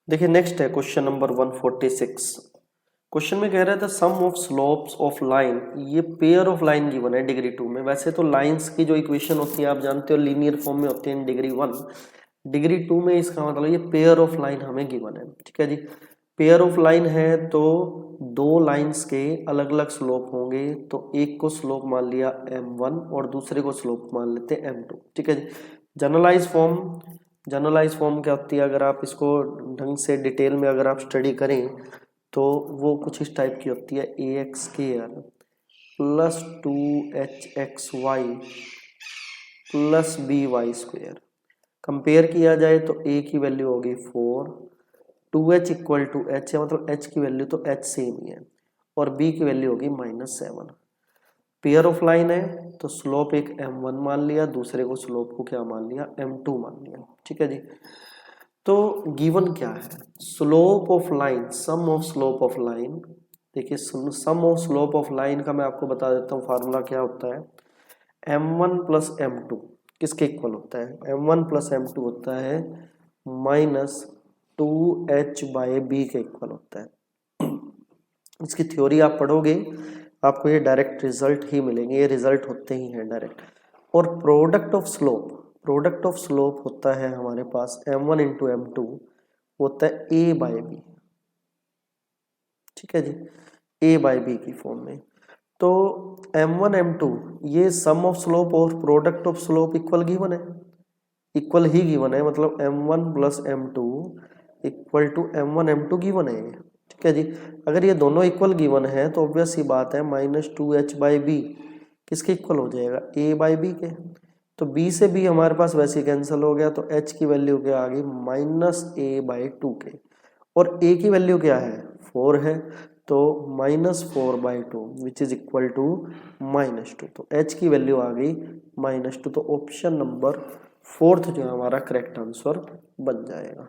देखिए नेक्स्ट है question number 146। Question में कह रहा था सम ऑफ स्लोप्स ऑफ लाइन, ये पेयर ऑफ लाइन गिवन है डिग्री 2 में। वैसे तो लाइंस की जो इक्वेशन होती है आप जानते हो लीनियर फॉर्म में होती है डिग्री 1, डिग्री 2 में इसका मतलब ये पेयर ऑफ लाइन हमें गिवन है। ठीक है जी, पेयर ऑफ लाइन है तो दो लाइंस के अलग अलग स्लोप होंगे, तो एक को स्लोप मान लिया m1 और दूसरे को स्लोप मान लेते हैं m2। ठीक है जी, जनरलाइज फॉर्म क्या होती है, अगर आप इसको ढंग से डिटेल में अगर आप स्टडी करें तो वो कुछ इस टाइप की होती है, a x square plus 2hxy plus by square. Compare किया जाए तो a की वैल्यू होगी 4, 2h इक्वल टू h है, मतलब h की वैल्यू तो h सेम ही है, और b की वैल्यू होगी -7। पेयर ऑफ लाइन है तो स्लोप एक m1 मान लिया, दूसरे को स्लोप को क्या मान लिया, m2 मान लिया। ठीक है जी, तो गिवन क्या है, slope of line, sum of slope of line. देखिए sum of slope of line का मैं आपको बता देता हूँ फार्मूला क्या होता है। m1 प्लस m2 किसके इक्वल होता है, m1 प्लस m2 होता है -2h/b के इक्वल होता है। इसकी थ्योरी आप पढ़ोगे आपको ये डायरेक्ट रिजल्ट ही मिलेंगे, ये रिजल्ट होते ही हैं डायरेक्ट। और प्रोडक्ट ऑफ स्लोप होता है हमारे पास m1 इंटू m2 होता है a/b। ठीक है जी, a/b की फॉर्म में। तो m1 m2 ये सम ऑफ स्लोप और product of slope equal given है, इक्वल ही गिवन है, मतलब m1 plus m2 equal to m1 m2 given है। ठीक है जी, अगर ये दोनों इक्वल गिवन है तो ऑब्वियस सी बात है -2h/b किसके इक्वल हो जाएगा, a/b के। तो b से b हमारे पास वैसे कैंसिल हो गया, तो h की वैल्यू क्या आ गई -a/2 के, और a की वैल्यू क्या है 4 है, तो -4/2 विच इज इक्वल टू -2। तो h की वैल्यू आ गई -2। तो ऑप्शन नंबर 4 जो है हमारा करेक्ट आंसर बन जाएगा।